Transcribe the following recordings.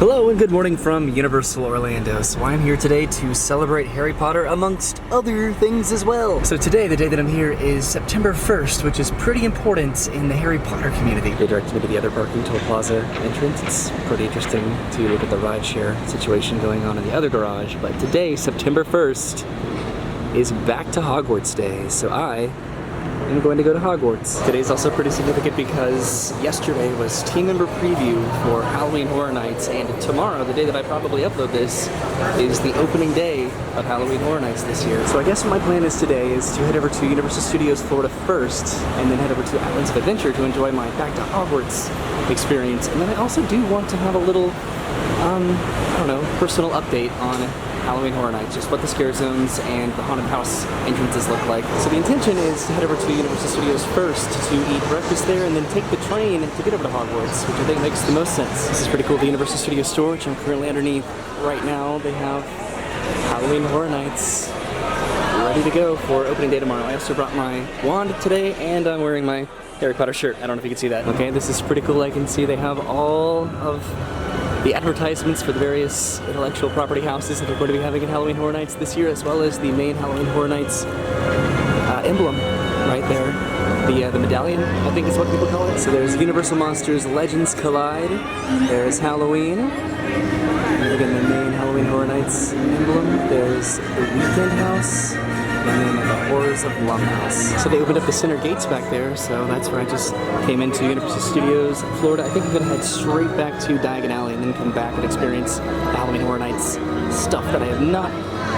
Hello and good morning from Universal Orlando. So I'm here today to celebrate Harry Potter amongst other things as well. So today, the day that I'm here is September 1st, which is pretty important in the Harry Potter community. They directed me to the other parking toll plaza entrance. It's pretty interesting to look at the rideshare situation going on in the other garage. But today, September 1st, is back to Hogwarts Day. So I'm going to go to Hogwarts. Today's also pretty significant because yesterday was team member preview for Halloween Horror Nights, and tomorrow, the day that I probably upload this, is the opening day of Halloween Horror Nights this year. So I guess what my plan is today is to head over to Universal Studios Florida first, and then head over to Islands of Adventure to enjoy my Back to Hogwarts experience. And then I also do want to have a little, I don't know, personal update on Halloween Horror Nights, just what the scare zones and the haunted house entrances look like. So the intention is to head over to Universal Studios first to eat breakfast there and then take the train to get over to Hogwarts, which I think makes the most sense. This is pretty cool. The Universal Studios store, which I'm currently underneath right now, they have Halloween Horror Nights ready to go for opening day tomorrow. I also brought my wand today and I'm wearing my Harry Potter shirt. I don't know if you can see that. Okay, this is pretty cool. I can see they have all of the advertisements for the various intellectual property houses that they're going to be having at Halloween Horror Nights this year, as well as the main Halloween Horror Nights emblem right there. The medallion, I think is what people call it. So there's Universal Monsters Legends Collide, there's Halloween, and again the main Halloween Horror Nights emblem, there's the Weekend House, and then the Horrors of Blumhouse. So they opened up the center gates back there, so that's where I just came into Universal Studios Florida. I think I'm gonna head straight back to Diagon Alley and then come back and experience the Halloween Horror Nights stuff that I have not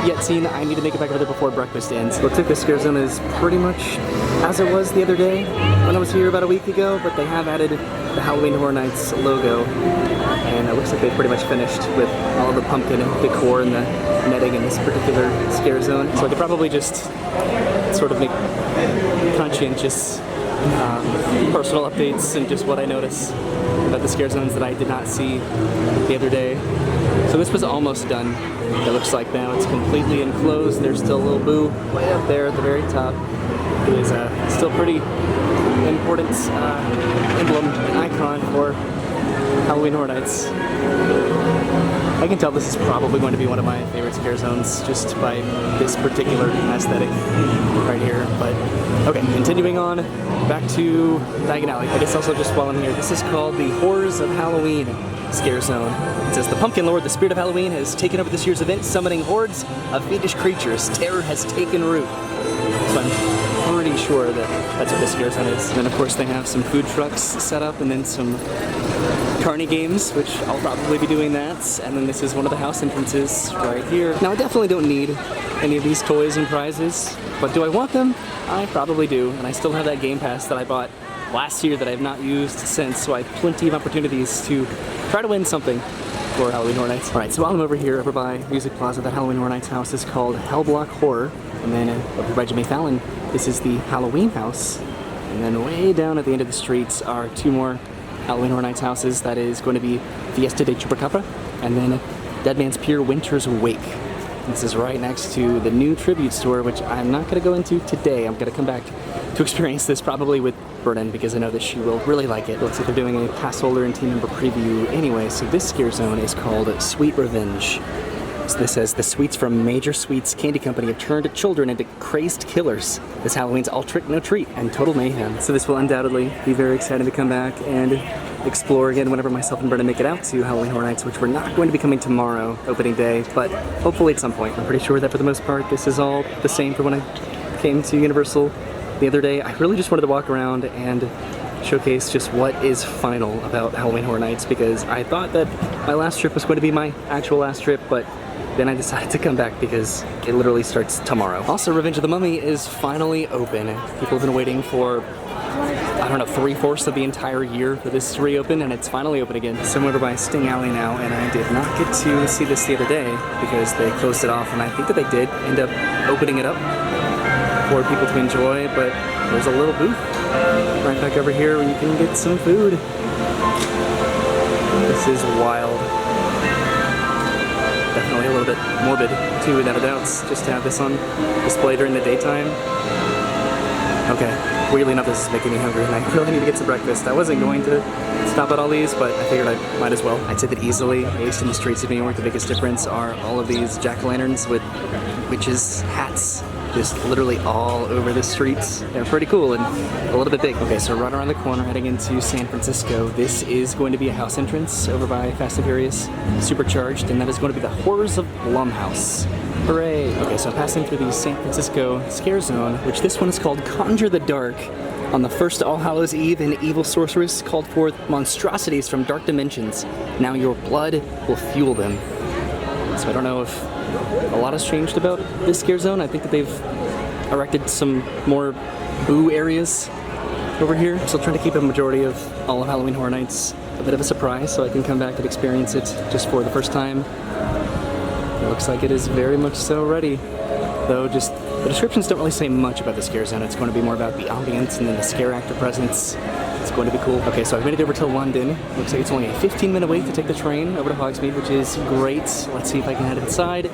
yet seen. I need to make it back over there before breakfast ends. Looks like the scare zone is pretty much as it was the other day when I was here about a week ago, but they have added the Halloween Horror Nights logo, and it looks like they've pretty much finished with all the pumpkin decor and the netting in this particular scare zone. So I could probably just sort of make conscientious personal updates and just what I notice about the scare zones that I did not see the other day. So this was almost done. It looks like now it's completely enclosed. There's still a little boo way up there at the very top. It is still pretty important emblem and icon for Halloween Horror Nights. I can tell this is probably going to be one of my favorite scare zones just by this particular aesthetic right here. But okay, continuing on back to Diagon Alley. I guess also just while I'm here, this is called the Horrors of Halloween Scare Zone. It says the Pumpkin Lord, the spirit of Halloween, has taken over this year's event, summoning hordes of fiendish creatures. Terror has taken root. So I'm pretty sure that that's what this scare zone is. And then of course they have some food trucks set up and then some carny games, which I'll probably be doing that. And then this is one of the house entrances right here. Now I definitely don't need any of these toys and prizes, but do I want them? I probably do. And I still have that Game Pass that I bought last year that I have not used since, so I have plenty of opportunities to try to win something for Halloween Horror Nights. Alright, so while I'm over here, over by Music Plaza, that Halloween Horror Nights house is called Hellblock Horror. And then over by Jimmy Fallon, this is the Halloween house. And then way down at the end of the streets are two more Halloween Horror Nights houses. That is going to be Fiesta de Chupacabra, and then Dead Man's Pier Winter's Wake. This is right next to the new tribute store, which I'm not going to go into today. I'm going to come back to experience this probably with Vernon because I know that she will really like it. It looks like they're doing a pass holder and team member preview anyway. So this scare zone is called Sweet Revenge. So this says the sweets from Major Sweets Candy Company have turned children into crazed killers. This Halloween's all trick, no treat, and total mayhem. So this will undoubtedly be very exciting to come back and explore again whenever myself and Brennan make it out to Halloween Horror Nights, which we're not going to be coming tomorrow, opening day, but hopefully at some point. I'm pretty sure that for the most part this is all the same for when I came to Universal the other day. I really just wanted to walk around and showcase just what is final about Halloween Horror Nights, because I thought that my last trip was going to be my actual last trip, but then I decided to come back because it literally starts tomorrow. Also, Revenge of the Mummy is finally open. People have been waiting for, I don't know, 3/4 of the entire year for this to reopen, and it's finally open again. So I'm over by Sting Alley now, and I did not get to see this the other day because they closed it off, and I think that they did end up opening it up for people to enjoy, but there's a little booth right back over here where you can get some food. This is wild. Definitely a little bit morbid too, without a doubt, just to have this on display during the daytime. Okay, weirdly enough, this is making me hungry and I really need to get some breakfast. I wasn't going to stop at all these, but I figured I might as well. I'd say that easily, at least in the streets of New York, the biggest difference are all of these jack-o'-lanterns with witches' hats just literally all over the streets. They're pretty cool and a little bit big. Okay, so right around the corner heading into San Francisco, this is going to be a house entrance over by Fast and Furious Supercharged, and that is going to be the Horrors of Blumhouse. Hooray! Okay, so I'm passing through the San Francisco Scare Zone, which this one is called Conjure the Dark. On the first All Hallows Eve, an evil sorceress called forth monstrosities from dark dimensions. Now your blood will fuel them. So I don't know if a lot has changed about this scare zone. I think that they've erected some more boo areas over here. Still trying to keep a majority of all of Halloween Horror Nights a bit of a surprise so I can come back and experience it just for the first time. It looks like it is very much so ready. Though just the descriptions don't really say much about the scare zone. It's going to be more about the ambience and then the scare actor presence. It's going to be cool. Okay, so I've made it over to London. Looks like it's only a 15-minute wait to take the train over to Hogsmeade, which is great. Let's see if I can head inside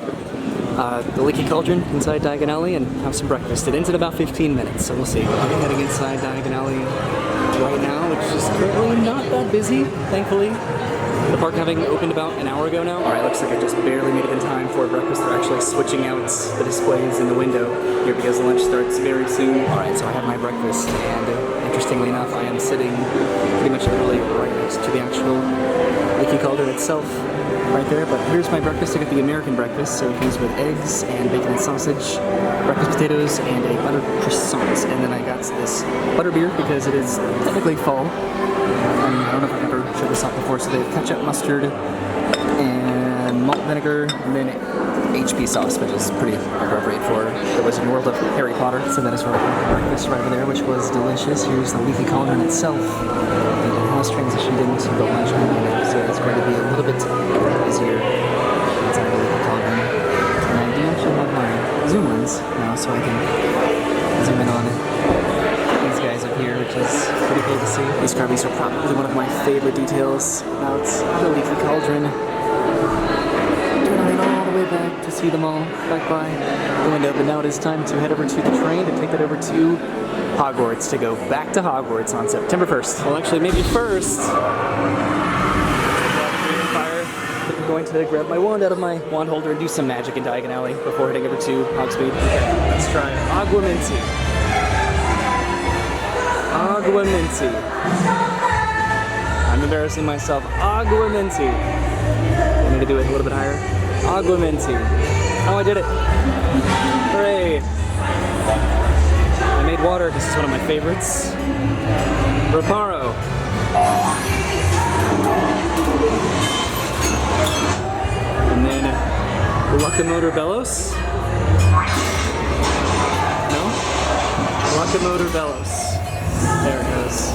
the Leaky Cauldron inside Diagon Alley and have some breakfast. It ends in about 15 minutes, so we'll see. I'll be heading inside Diagon Alley right now, which is currently not that busy, thankfully. The park having opened about an hour ago now. Alright, looks like I just barely made it in time for breakfast. They're actually switching out the displays in the window here because lunch starts very soon. Alright, so I have my breakfast, and interestingly enough, I am sitting pretty much literally right next to the actual Leaky Cauldron itself, right there. But here's my breakfast. I got the American breakfast, so it comes with eggs and bacon and sausage, breakfast potatoes, and a buttered croissant. And then I got this butterbeer because it is technically fall. I don't know if I've ever showed this off before, so they have ketchup, mustard, and malt vinegar, and then HP sauce, which is pretty appropriate for the Wizarding World of Harry Potter. So that is what I got breakfast right over there, which was delicious. Here's the Leaky Cauldron itself. And it has transitioned into the lunch menu now, so it's going to be a little bit easier inside the Leaky Cauldron. And I do actually have my zoom lens now, so I can zoom in on it. These guys up here, which is pretty cool to see. These carvings are probably one of my favorite details about the Leaky Cauldron. Turning all the way back to see them all back by the window, but now it is time to head over to the train to take that over to Hogwarts, to go back to Hogwarts on September 1st. Well, actually, maybe first, I'm going to grab my wand out of my wand holder and do some magic in Diagon Alley before heading over to Hogsmeade. Okay, let's try Aguaminty. Aguaminty. I'm embarrassing myself. Aguaminty. I need to do it a little bit higher. Aguaminty. Oh, I did it. Hooray. I made water. This is one of my favorites. Reparo. And then Locomotor Bellows. No? Locomotor Bellows. There it goes.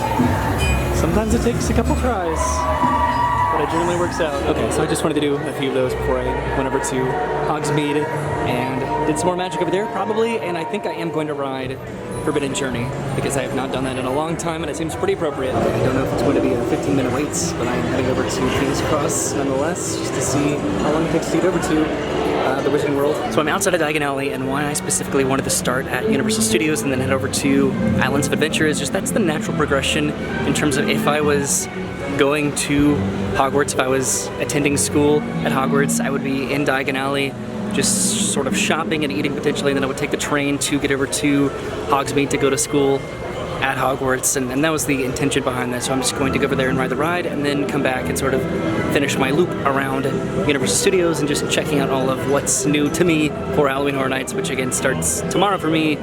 Sometimes it takes a couple tries, but it generally works out. Okay, so I just wanted to do a few of those before I went over to Hogsmeade and did some more magic over there, probably, and I think I am going to ride Forbidden Journey, because I have not done that in a long time, and it seems pretty appropriate. Okay, I don't know if it's going to be a 15-minute wait, but I am heading over to King's Cross nonetheless, just to see how long it takes to get over to the Wizarding World. So I'm outside of Diagon Alley, and why I specifically wanted to start at Universal Studios and then head over to Islands of Adventure is just that's the natural progression in terms of if I was going to Hogwarts, if I was attending school at Hogwarts, I would be in Diagon Alley just sort of shopping and eating potentially, and then I would take the train to get over to Hogsmeade to go to school at Hogwarts, and that was the intention behind that. So I'm just going to go over there and ride the ride and then come back and sort of finish my loop around Universal Studios and just checking out all of what's new to me for Halloween Horror Nights, which again starts tomorrow for me,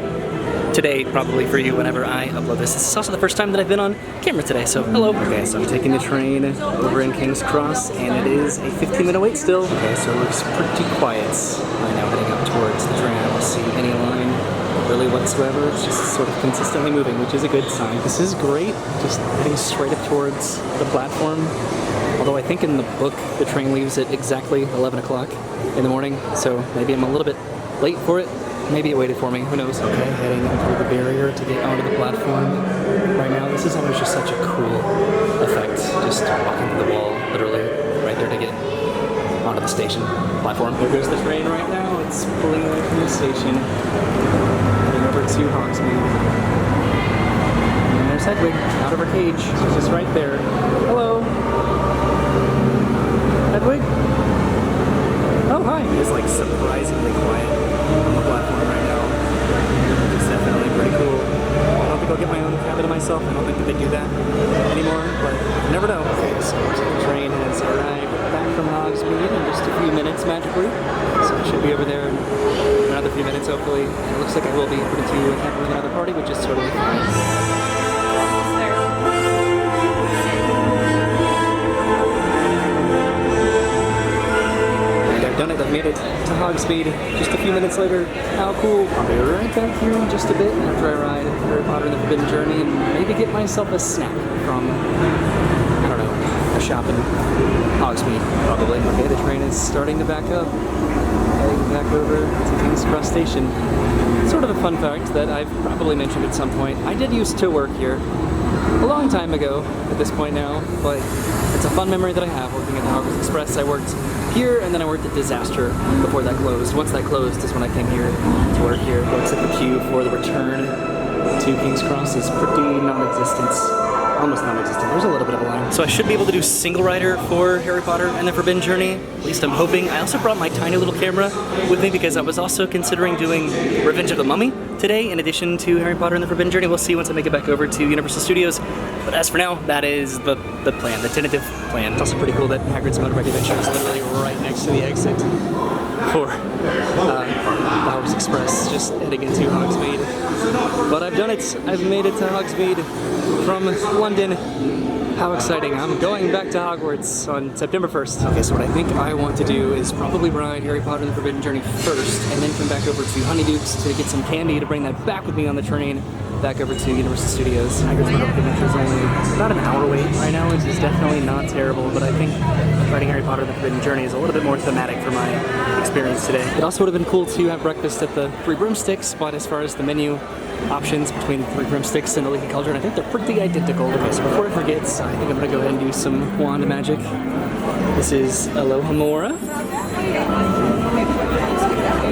today probably for you whenever I upload this. This is also the first time that I've been on camera today, so hello. Okay, so I'm taking the train over in King's Cross, and it is a 15-minute wait still. Okay, so it looks pretty quiet right now heading up towards the train. I don't see any line really whatsoever. It's just sort of consistently moving, which is a good sign. This is great, just heading straight up towards the platform. Although I think in the book, the train leaves at exactly 11 o'clock in the morning, so maybe I'm a little bit late for it. Maybe it waited for me, who knows. Okay, heading over the barrier to get onto the platform. Right now, this is always just such a cool effect. Just walking through the wall, literally, right there to get onto the station platform. There goes the train right now. It's pulling away from the station. Heading over to Hogsmeade. Hedwig out of her cage. She's just right there. Hello. Hedwig? Oh, hi. It's like surprisingly quiet on the platform right now. It's definitely pretty cool. I don't think I'll get my own cabin to myself. I don't think that they do that anymore, but you never know. Okay, so the train has arrived back from Hogsmeade in just a few minutes magically. So I should be over there in another few minutes hopefully. And it looks like I will be able to have another party, which is totally fine. Done it, I've made it to Hogsmeade just a few minutes later. How cool. I'll be right back here in just a bit after I ride Harry Potter and the Forbidden Journey and maybe get myself a snack from, I don't know, a shop in Hogsmeade, probably. Okay, the train is starting to back up. Heading back over to King's Cross Station. Sort of a fun fact that I've probably mentioned at some point. I did used to work here a long time ago at this point now, but it's a fun memory that I have working at the Hogwarts Express. I worked here and then I worked at Disaster before that closed. Once that closed is when I came here to work here. It looks like the queue for the return to King's Cross is pretty non-existent. Almost non-existent. There's a little bit of a line. So I should be able to do single rider for Harry Potter and the Forbidden Journey. At least I'm hoping. I also brought my tiny little camera with me because I was also considering doing Revenge of the Mummy today in addition to Harry Potter and the Forbidden Journey. We'll see once I make it back over to Universal Studios. But as for now, that is the plan, the tentative plan. It's also pretty cool that Hagrid's Motorbike Adventure is literally right next to the exit for the Hogwarts Express, just heading into Hogsmeade. But I've done it. I've made it to Hogsmeade from London. How exciting. I'm going back to Hogwarts on September 1st. Okay, so what I think I want to do is probably ride Harry Potter and the Forbidden Journey first, and then come back over to Honeyduke's to get some candy to bring that back with me on the train back over to Universal Studios. Hagrid's Motorbike Adventure is only about an hour wait right now, which is definitely not terrible, but I think riding Harry Potter and the Forbidden Journey is a little bit more thematic for my experience today. It also would have been cool to have breakfast at the Three Broomsticks, but as far as the menu options between Three Broomsticks and the Leaky Cauldron, I think they're pretty identical. Okay, so before I forget, I think I'm gonna go ahead and do some wand magic. This is Alohomora.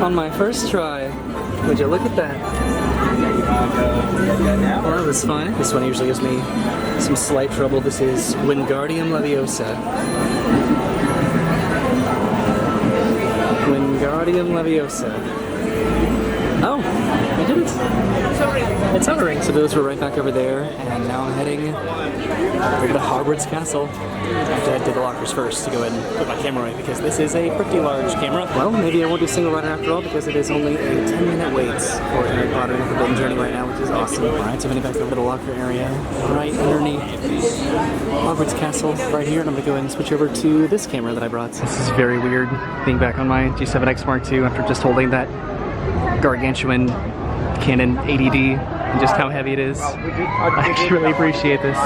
On my first try. Would you look at that? Well, that was fun. This one usually gives me some slight trouble. This is Wingardium Leviosa. Wingardium Leviosa. Oh, I did it. It's hovering. So those were right back over there, and now I'm heading over to Hogwarts Castle. I have to head to the lockers first to go ahead and put my camera away because this is a pretty large camera. Well, maybe I won't do single rider after all because it is only a 10-minute wait for Harry Potter and the Forbidden Journey right now, which is awesome. Alright, so I'm heading back over to the locker area right underneath Hogwarts Castle right here, and I'm going to go ahead and switch over to this camera that I brought. This is very weird being back on my G7X Mark II after just holding that gargantuan Canon 80D and just how heavy it is. I actually really appreciate this.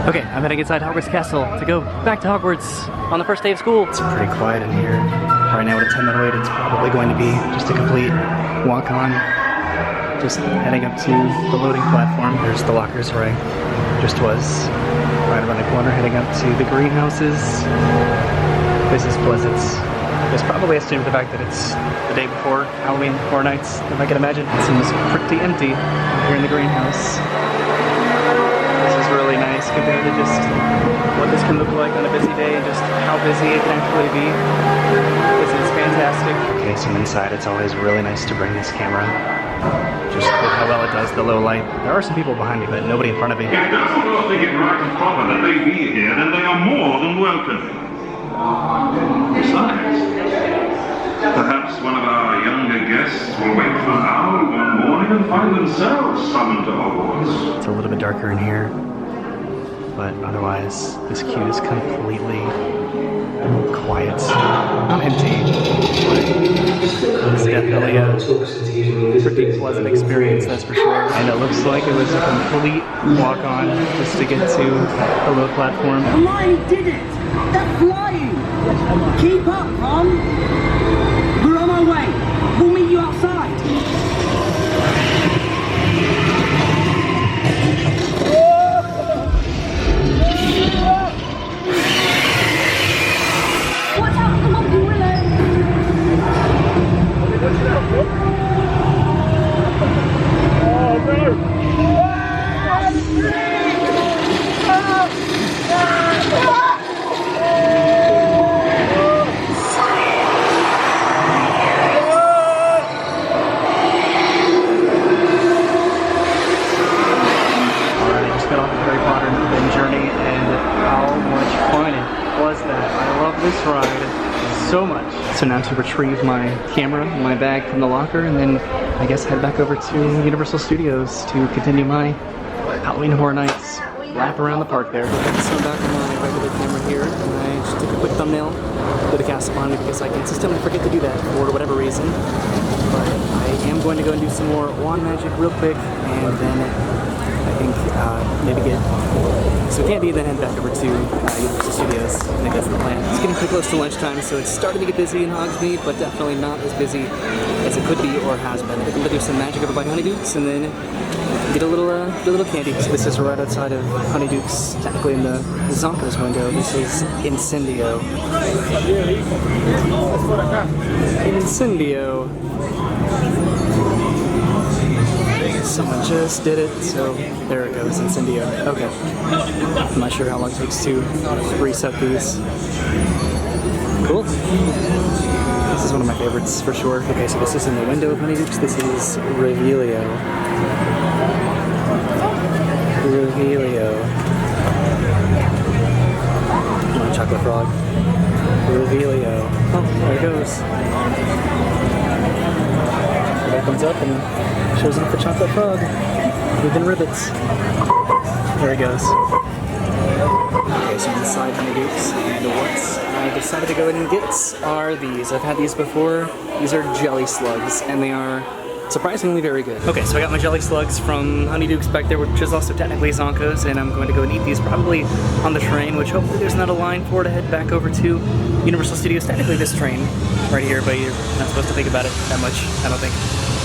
Okay, I'm heading inside Hogwarts Castle to go back to Hogwarts on the first day of school. It's pretty quiet in here. Right now at a 10-minute wait, it's probably going to be just a complete walk-on. Just heading up to the loading platform. There's the lockers where I just was. Right around the corner, heading up to the greenhouses. This is Pleasant. It's probably assumed the fact that it's the day before Halloween Horror Nights, if I can imagine. It seems pretty empty here in the greenhouse. This is really nice compared to just what this can look like on a busy day and just how busy it can actually be. This is fantastic. Okay, so inside it's always really nice to bring this camera. Just with how well it does the low light. There are some people behind me, but nobody in front of me. If Dumbledore think it right and proper that they be here, then they are more than welcome. Besides, perhaps one of our younger guests will wake from an hour one morning and find themselves summoned to Hogwarts. It's a little bit darker in here, but otherwise this queue is completely quiet. Not empty, but it's definitely a pretty pleasant experience, that's for sure. And it looks like it was a complete walk-on just to get to the low platform. Hermione did it! They're flying! Keep up, Ron! We're on our way! We'll meet you outside! Watch out for Monkey Willow! Oh no! ride so much. So now to retrieve my camera, my bag from the locker, and then I guess head back over to Universal Studios to continue my Halloween Horror Nights lap around the park there. So I'm back on my regular camera here, and I just took a quick thumbnail with a cast upon it because I consistently forget to do that for whatever reason. But I am going to go and do some more wand magic real quick, and then I think maybe get some candy, then head back over to Universal Studios. I think that's the plan. It's getting pretty close to lunchtime, so it's starting to get busy in Hogsmeade, but definitely not as busy as it could be or has been. I think I'm gonna do some magic over by Honeydukes and then get a little candy. So this is right outside of Honeydukes, technically in the Zonko's window. This is Incendio. Incendio. Someone just did it, so there it goes, Incendio. Okay. I'm not sure how long it takes to reset these. Cool. This is one of my favorites for sure. Okay, so this is in the window of Honeydukes. This is Revelio. Revelio. Come on, Chocolate Frog. Revelio. Oh, there it goes. It opens up and shows up the Chocolate Frog within ribbits. There he goes. Okay, so inside Honeydukes, and what I decided to go ahead and get are these. I've had these before. These are jelly slugs, and they are surprisingly very good. Okay, so I got my jelly slugs from Honeydukes back there, which is also technically Zonko's, and I'm going to go and eat these probably on the train, which hopefully there's not a line for to head back over to Universal Studios. Technically this train right here, but you're not supposed to think about it that much, I don't think,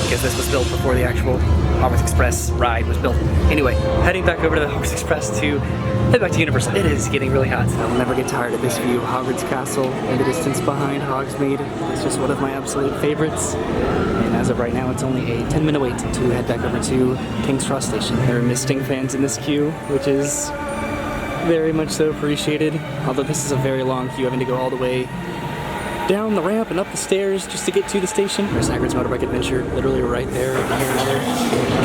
because this was built before the actual Hogwarts Express ride was built. Anyway, heading back over to the Hogwarts Express to head back to Universal. It is getting really hot. I'll never get tired of this view. Hogwarts Castle in the distance behind Hogsmeade. It's just one of my absolute favorites. And as of right now, it's only a 10-minute wait to head back over to King's Cross Station. There are misting fans in this queue, which is very much so appreciated. Although this is a very long queue, having to go all the way down the ramp and up the stairs just to get to the station. There's Hagrid's Motorbike Adventure, literally right there. And here another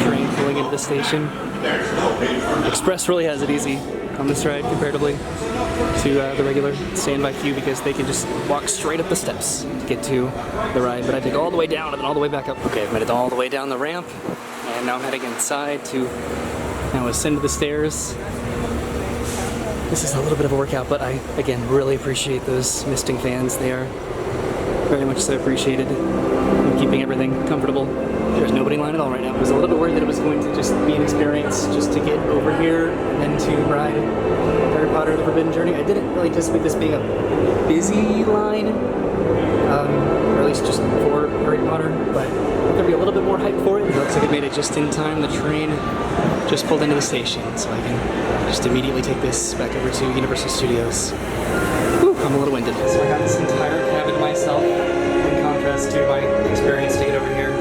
train pulling into the station. Express really has it easy on this ride comparatively to the regular standby queue because they can just walk straight up the steps to get to the ride. But I have to go all the way down and then all the way back up. Okay, I've made it all the way down the ramp, and now I'm heading inside to now ascend to the stairs. This is a little bit of a workout, but I, again, really appreciate those misting fans. They are very much so appreciated in keeping everything comfortable. There's nobody in line at all right now. I was a little bit worried that it was going to just be an experience just to get over here and then to ride Harry Potter The Forbidden Journey. I didn't really anticipate this being a busy line, or at least just for Harry Potter, but I'm gonna be a little bit more hyped for it. It looks like it made it just in time. The train just pulled into the station, so I can just immediately take this back over to Universal Studios. Whew, I'm a little winded. So I got this entire cabin to myself, in contrast to my experience to get over here,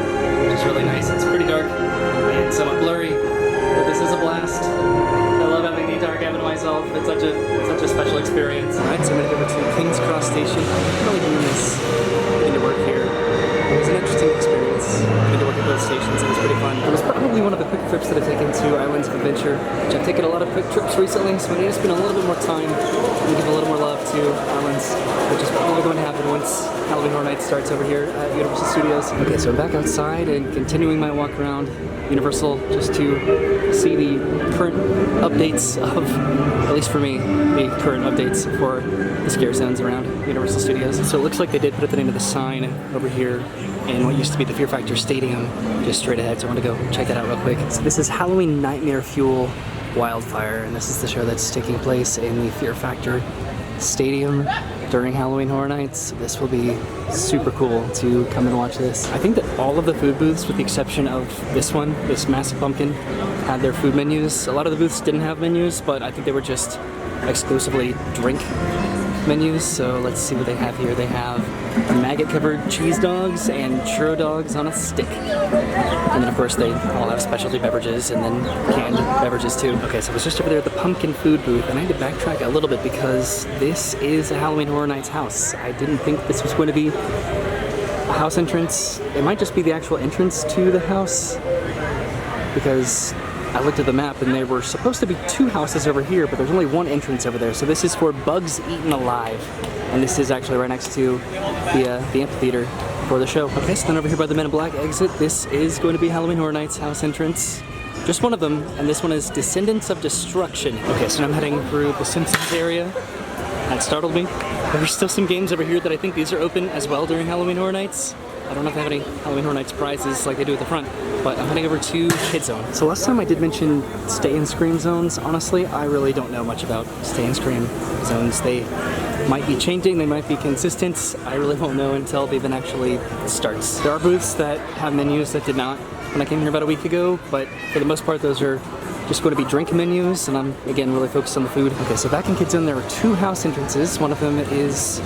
which is really nice. It's pretty dark and somewhat blurry, but this is a blast. I love having the entire cabin to myself. It's such a special experience. Alright, so I'm gonna go over to King's Cross Station. I'm really doing this into work here. It was an interesting experience. I had to work at both stations. It was pretty fun. It was probably one of the quick trips that I've taken to Islands of Adventure, which I've taken a lot of quick trips recently, so I need to spend a little bit more time and give a little more love to Islands, which is probably going to happen once Halloween Horror Nights starts over here at Universal Studios. Okay, so I'm back outside and continuing my walk around Universal just to see the current updates of, at least for me, the current updates for the scare zones around Universal Studios. So it looks like they did put the name of the sign over here in what used to be the Fear Factor Stadium just straight ahead, so I want to go check that out real quick. So this is Halloween Nightmare Fuel Wildfire, and this is the show that's taking place in the Fear Factor Stadium during Halloween Horror Nights. This will be super cool to come and watch this. I think that all of the food booths, with the exception of this one, this Massive Pumpkin, had their food menus. A lot of the booths didn't have menus, but I think they were just exclusively drink menus. So let's see what they have here. They have maggot-covered cheese dogs and churro dogs on a stick. And then of course they all have specialty beverages and then canned beverages too. Okay, so I was just over there at the pumpkin food booth, and I had to backtrack a little bit because this is a Halloween Horror Nights house. I didn't think this was going to be a house entrance. It might just be the actual entrance to the house, because I looked at the map and there were supposed to be 2 houses over here, but there's only 1 entrance over there. So this is for Bugs Eaten Alive. And this is actually right next to the amphitheater for the show. Okay, so then over here by the Men in Black exit, this is going to be Halloween Horror Nights house entrance. Just one of them, and this one is Descendants of Destruction. Okay, so now I'm heading through the Simpsons area. That startled me. There are still some games over here that I think these are open as well during Halloween Horror Nights. I don't know if they have any Halloween Horror Nights prizes like they do at the front, but I'm heading over to Kid Zone. So last time I did mention Stay and Scream zones. Honestly, I really don't know much about Stay and Scream zones. They might be changing, they might be consistent. I really won't know until the event actually starts. There are booths that have menus that did not when I came here about a week ago, but for the most part those are just going to be drink menus, and I'm again really focused on the food. Okay, so back in Kid Zone there are 2 house entrances. One of them is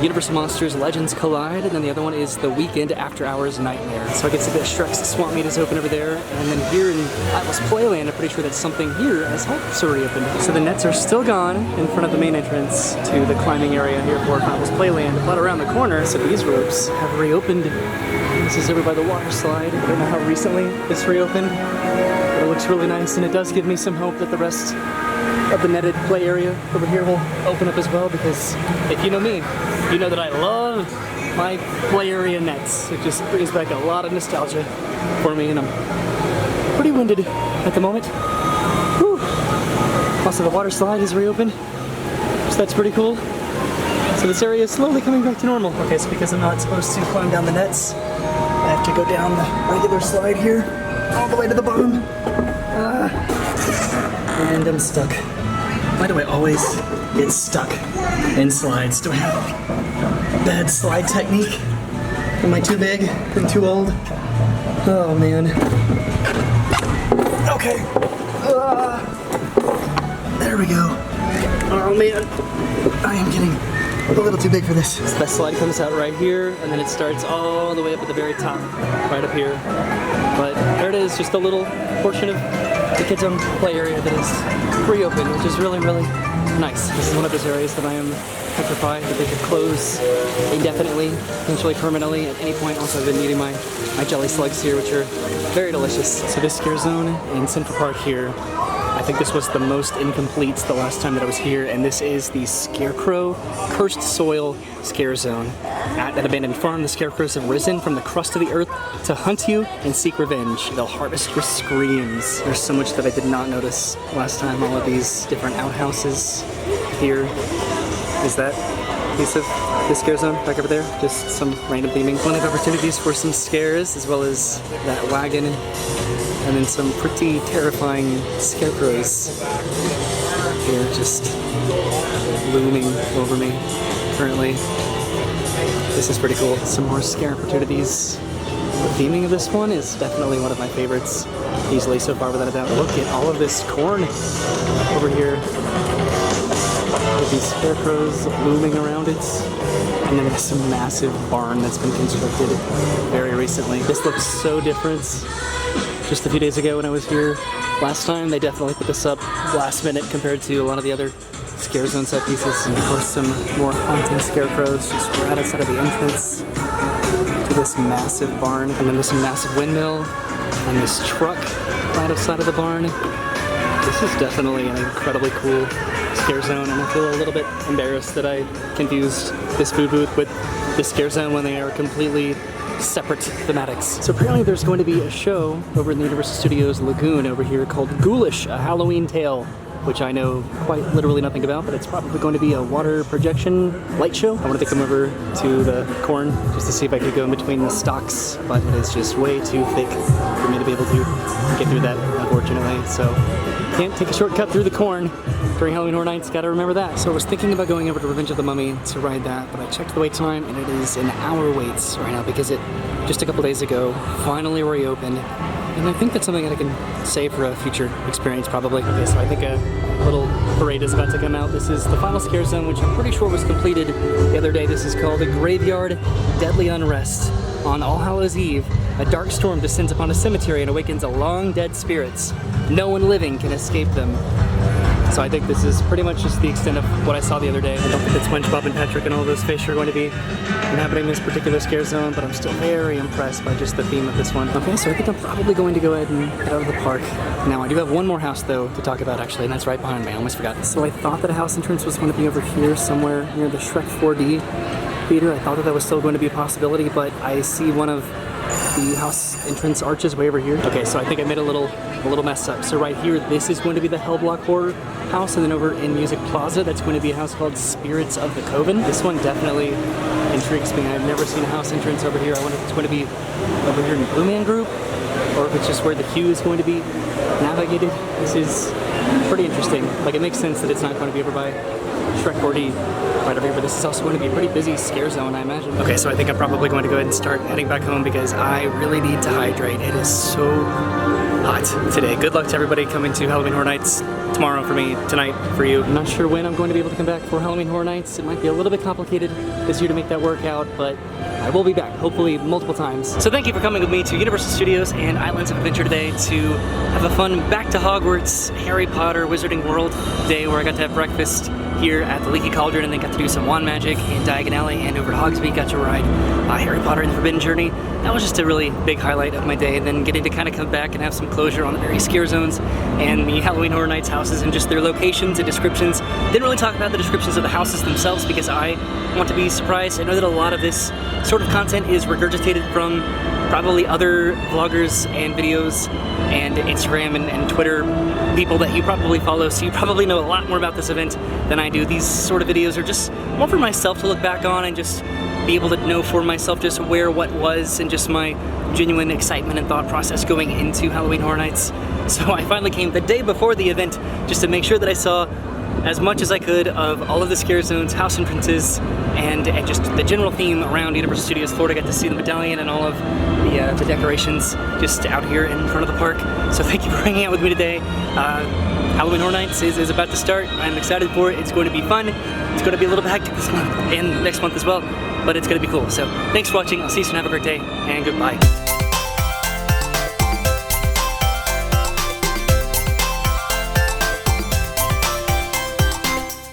Universal Monsters Legends Collide, and then the other one is the Weekend After Hours Nightmare. So I get to see that Shrek's Swamp Meet is open over there, and then here in Atlas Playland, I'm pretty sure that something here as Hogwarts already opened. So the nets are still gone in front of the main entrance to the climbing area here for Atlas Playland, but around the corner, so these ropes have reopened. This is over by the water slide. I don't know how recently this reopened, but it looks really nice, and it does give me some hope that the rest of the netted play area over here will open up as well, because if you know me, you know that I love my play area nets. It just brings back a lot of nostalgia for me, and I'm pretty winded at the moment. Whew. Also, the water slide is reopened, so that's pretty cool. So this area is slowly coming back to normal. Okay, so because I'm not supposed to climb down the nets, I have to go down the regular slide here, all the way to the bottom. And I'm stuck. Why do I always get stuck in slides? Do I have bad slide technique? Am I too big? Am I too old? Oh man. Okay. There we go. Oh man. I am getting a little too big for this. So that slide comes out right here, and then it starts all the way up at the very top, right up here. But there it is, just a little portion of the Kid Zone play area that is reopened, which is really, really nice. This is one of those areas that I am petrified that they could close indefinitely, potentially permanently at any point. Also, I've been eating my jelly slugs here, which are very delicious. So this Scare Zone in Central Park here, I think this was the most incomplete the last time that I was here, and this is the Scarecrow Cursed Soil Scare Zone. At an abandoned farm, the scarecrows have risen from the crust of the earth to hunt you and seek revenge. They'll harvest your screams. There's so much that I did not notice last time. All of these different outhouses here. Is that piece of the Scare Zone back over there? Just some random theming. Plenty of opportunities for some scares, as well as that wagon, and then some pretty terrifying scarecrows here just looming over me currently. This is pretty cool. Some more scare opportunities. The theming of this one is definitely one of my favorites, easily so far without a doubt. Look at all of this corn over here with these scarecrows looming around it. And then this massive barn that's been constructed very recently. This looks so different. Just a few days ago when I was here last time, they definitely put this up last minute compared to a lot of the other Scare Zone set pieces. And of course some more haunting scarecrows just right outside of the entrance to this massive barn. And then this massive windmill and this truck right outside of the barn. This is definitely an incredibly cool Scare Zone, and I feel a little bit embarrassed that I confused this food booth with the Scare Zone when they are completely separate thematics. So apparently there's going to be a show over in the Universal Studios Lagoon over here called Ghoulish, a Halloween Tale, which I know quite literally nothing about, but it's probably going to be a water projection light show. I wanted to come over to the corn just to see if I could go in between the stalks, but it is just way too thick for me to be able to get through that, unfortunately. So can't take a shortcut through the corn during Halloween Horror Nights, gotta remember that. So I was thinking about going over to Revenge of the Mummy to ride that, but I checked the wait time and it is an hour waits right now because it, just a couple days ago, finally reopened. And I think that's something that I can save for a future experience, probably. Okay, so I think a little parade is about to come out. This is the final Scare Zone, which I'm pretty sure was completed the other day. This is called a Graveyard Deadly Unrest. On All Hallows Eve, a dark storm descends upon a cemetery and awakens a long dead spirits. No one living can escape them. So I think this is pretty much just the extent of what I saw the other day. I don't think that SpongeBob and Patrick and all those fish are going to be inhabiting this particular scare zone, but I'm still very impressed by just the theme of this one. Okay, so I think I'm probably going to go ahead and head out of the park. Now, I do have one more house, though, to talk about, actually, and that's right behind me. I almost forgot. So I thought that a house entrance was going to be over here somewhere near the Shrek 4D theater. I thought that was still going to be a possibility, but I see one of the house entrance arches way over here. Okay, so I think I made a little mess up. So right here, this is going to be the Hellblock Horror house, and then over in Music Plaza, that's going to be a house called Spirits of the Coven. This one definitely intrigues me. I've never seen a house entrance over here. I wonder if it's going to be over here in Blue Man Group, or if it's just where the queue is going to be navigated. This is pretty interesting. Like, it makes sense that it's not going to be over by Shrek 4D right over here, but this is also going to be a pretty busy scare zone, I imagine. Okay, so I think I'm probably going to go ahead and start heading back home because I really need to hydrate. It is so hot today. Good luck to everybody coming to Halloween Horror Nights tomorrow for me, tonight for you. I'm not sure when I'm going to be able to come back for Halloween Horror Nights. It might be a little bit complicated this year to make that work out, but I will be back, hopefully multiple times. So thank you for coming with me to Universal Studios and Islands of Adventure today to have a fun Back to Hogwarts Harry Potter Wizarding World day where I got to have breakfast here at the Leaky Cauldron and then got to do some wand magic in Diagon Alley and over to Hogsmeade, got to ride Harry Potter and the Forbidden Journey. That was just a really big highlight of my day, and then getting to kind of come back and have some closure on the various scare zones and the Halloween Horror Nights houses and just their locations and descriptions. Didn't really talk about the descriptions of the houses themselves because I want to be surprised. I know that a lot of this sort of content is regurgitated from probably other vloggers and videos and Instagram and Twitter people that you probably follow, so you probably know a lot more about this event than I do. These sort of videos are just more for myself to look back on and just be able to know for myself just where what was and just my genuine excitement and thought process going into Halloween Horror Nights. So I finally came the day before the event just to make sure that I saw as much as I could of all of the scare zones, house entrances, and just the general theme around Universal Studios Florida. Got to see the medallion and all of the decorations just out here in front of the park. So thank you for hanging out with me today. Halloween Horror Nights is about to start. I'm excited for it. It's going to be fun. It's going to be a little bit hectic this month and next month as well, but it's going to be cool. So thanks for watching. I'll see you soon. Have a great day, and goodbye.